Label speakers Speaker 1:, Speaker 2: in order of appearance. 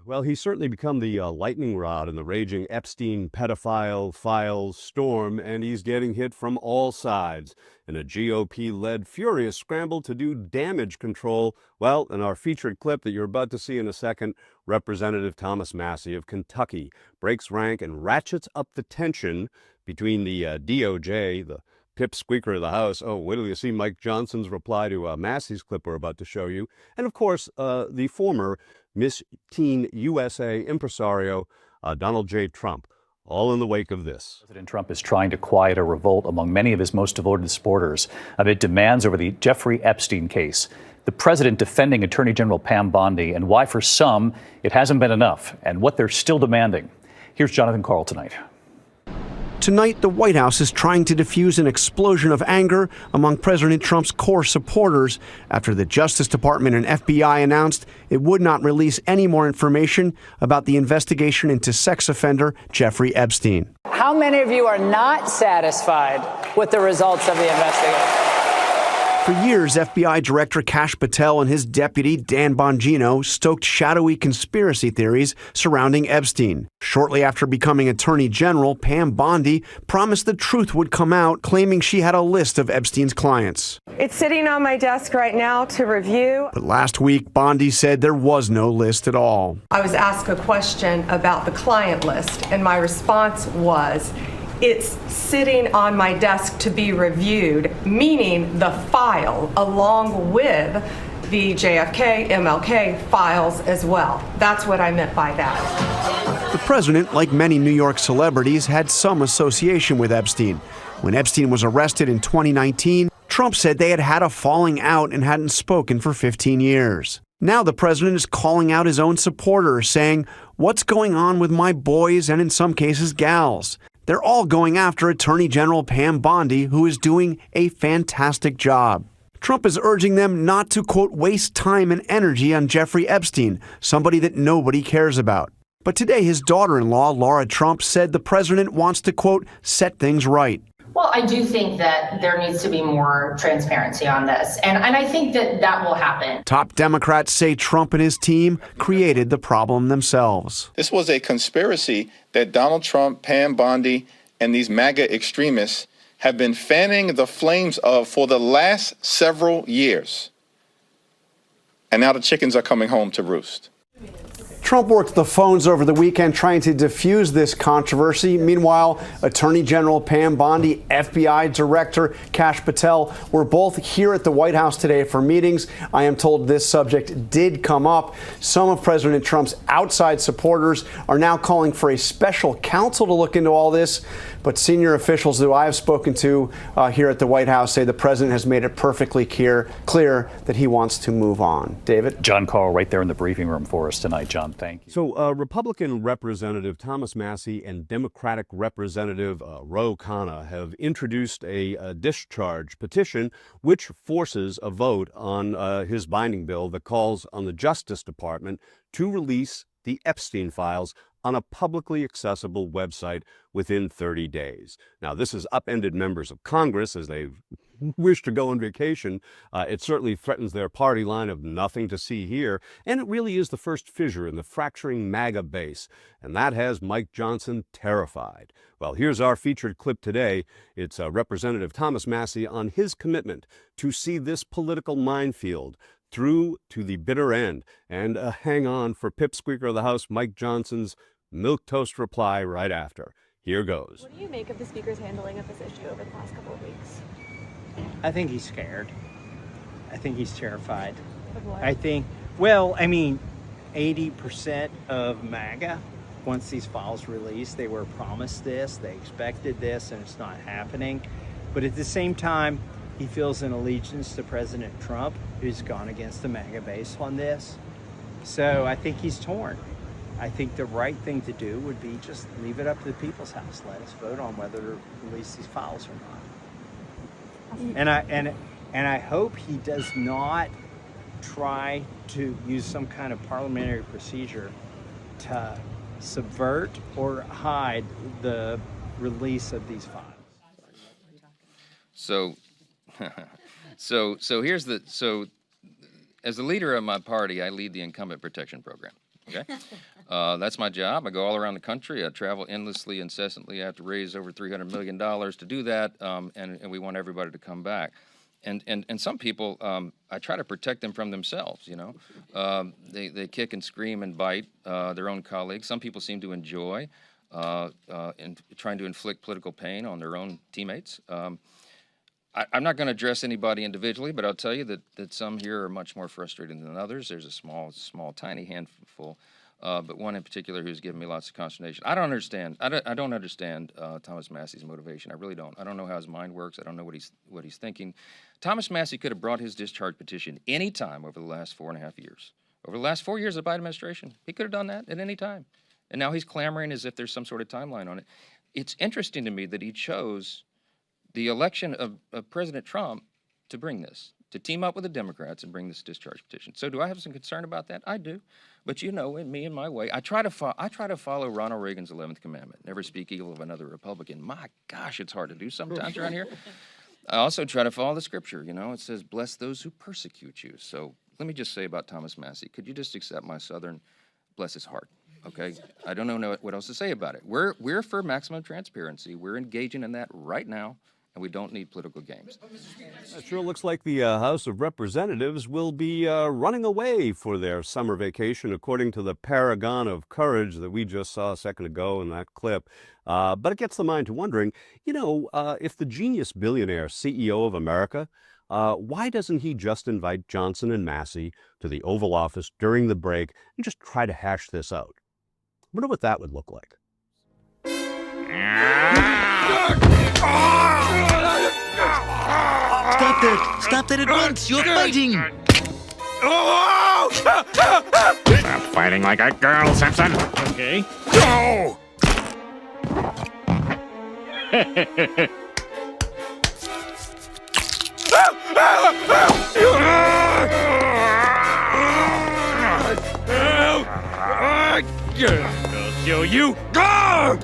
Speaker 1: Well, he's certainly become the lightning rod in the raging Epstein pedophile files storm, and he's getting hit from all sides in a GOP-led furious scramble to do damage control. Well, in our featured clip that you're about to see in a second, Representative Thomas Massie of Kentucky breaks rank and ratchets up the tension between the DOJ, the pipsqueaker of the House. Oh, wait till you see Mike Johnson's reply to Massey's clip we're about to show you. And of course, the former Miss Teen USA impresario, Donald J. Trump, all in the wake of this.
Speaker 2: President Trump is trying to quiet a revolt among many of his most devoted supporters amid demands over the Jeffrey Epstein case. The president defending Attorney General Pam Bondi and why for some it hasn't been enough and what they're still demanding. Here's Jonathan Karl tonight.
Speaker 3: Tonight, the White House is trying to diffuse an explosion of anger among President Trump's core supporters after the Justice Department and FBI announced it would not release any more information about the investigation into sex offender Jeffrey Epstein.
Speaker 4: How many of you are not satisfied with the results of the investigation?
Speaker 3: For years, FBI Director Kash Patel and his deputy, Dan Bongino, stoked shadowy conspiracy theories surrounding Epstein. Shortly after becoming Attorney General, Pam Bondi promised the truth would come out, claiming she had a list of Epstein's clients.
Speaker 5: It's sitting on my desk right now to review.
Speaker 3: But last week, Bondi said there was no list at all.
Speaker 5: I was asked a question about the client list, and my response was, it's sitting on my desk to be reviewed, meaning the file along with the JFK, MLK files as well. That's what I meant by that.
Speaker 3: The president, like many New York celebrities, had some association with Epstein. When Epstein was arrested in 2019, Trump said they had had a falling out and hadn't spoken for 15 years. Now the president is calling out his own supporters, saying, "What's going on with my boys and in some cases gals?" They're all going after Attorney General Pam Bondi, who is doing a fantastic job. Trump is urging them not to, quote, waste time and energy on Jeffrey Epstein, somebody that nobody cares about. But today, his daughter-in-law, Laura Trump, said the president wants to, quote, set things right.
Speaker 6: Well, I do think that there needs to be more transparency on this, and I think that that will happen.
Speaker 3: Top Democrats say Trump and his team created the problem themselves.
Speaker 7: This was a conspiracy that Donald Trump, Pam Bondi, and these MAGA extremists have been fanning the flames of for the last several years. And now the chickens are coming home to roost.
Speaker 3: Trump worked the phones over the weekend trying to diffuse this controversy. Meanwhile, Attorney General Pam Bondi, FBI Director Kash Patel were both here at the White House today for meetings. I am told this subject did come up. Some of President Trump's outside supporters are now calling for a special counsel to look into all this. But senior officials who I have spoken to here at the White House say the president has made it perfectly clear that he wants to move on. David?
Speaker 2: John Karl right there in the briefing room for us tonight. John, thank you.
Speaker 1: So Republican Representative Thomas Massie and Democratic Representative Ro Khanna have introduced a discharge petition which forces a vote on his binding bill that calls on the Justice Department to release the Epstein files on a publicly accessible website within 30 days. Now, this has upended members of Congress as they wish to go on vacation. It certainly threatens their party line of nothing to see here, and it really is the first fissure in the fracturing MAGA base, and that has Mike Johnson terrified. Well, here's our featured clip today. It's Representative Thomas Massie on his commitment to see this political minefield through to the bitter end. And hang on for Pipsqueaker of the House Mike Johnson's milquetoast reply right after. Here goes.
Speaker 8: What do you make of the Speaker's handling of this issue over the past couple of weeks?
Speaker 9: I think he's scared. I think he's terrified.
Speaker 8: Of what?
Speaker 9: I think, well, I mean, 80% of MAGA, once these files released, they were promised this, they expected this, and it's not happening. But at the same time, he feels an allegiance to President Trump, who's gone against the MAGA base on this. So I think he's torn. I think the right thing to do would be just leave it up to the People's House. Let us vote on whether to release these files or not. And I hope he does not try to use some kind of parliamentary procedure to subvert or hide the release of these files.
Speaker 10: So as the leader of my party, I lead the Incumbent Protection Program. Okay, that's my job. I go all around the country. I travel endlessly, incessantly. I have to raise over $300 million to do that, and we want everybody to come back. And some people, I try to protect them from themselves. You know, they kick and scream and bite their own colleagues. Some people seem to enjoy in trying to inflict political pain on their own teammates. I'm not going to address anybody individually, but I'll tell you that some here are much more frustrated than others. There's a small, tiny handful, but one in particular who's given me lots of consternation. I don't understand. I don't understand Thomas Massie's motivation. I really don't. I don't know how his mind works. I don't know what he's thinking. Thomas Massie could have brought his discharge petition any time over the last 4.5 years. Over the last 4 years of the Biden administration, he could have done that at any time. And now he's clamoring as if there's some sort of timeline on it. It's interesting to me that he chose the election of President Trump to bring this, to team up with the Democrats and bring this discharge petition. So do I have some concern about that? I do. But you know, in me and my way, I try to follow Ronald Reagan's 11th commandment, never speak evil of another Republican. My gosh, it's hard to do sometimes around here. I also try to follow the scripture. You know, it says, bless those who persecute you. So let me just say about Thomas Massie, could you just accept my Southern, bless his heart? Okay, I don't know what else to say about it. We're for maximum transparency. We're engaging in that right now, and we don't need political games.
Speaker 1: It sure looks like the House of Representatives will be running away for their summer vacation, according to the paragon of courage that we just saw a second ago in that clip. But it gets the mind to wondering, you know, if the genius billionaire CEO of America, why doesn't he just invite Johnson and Massie to the Oval Office during the break and just try to hash this out? I wonder what that would look like.
Speaker 11: Stop that! Stop that at once! You're fighting!
Speaker 12: Stop fighting like a girl, Simpson.
Speaker 11: Okay.
Speaker 12: Go! I'll show you. Go!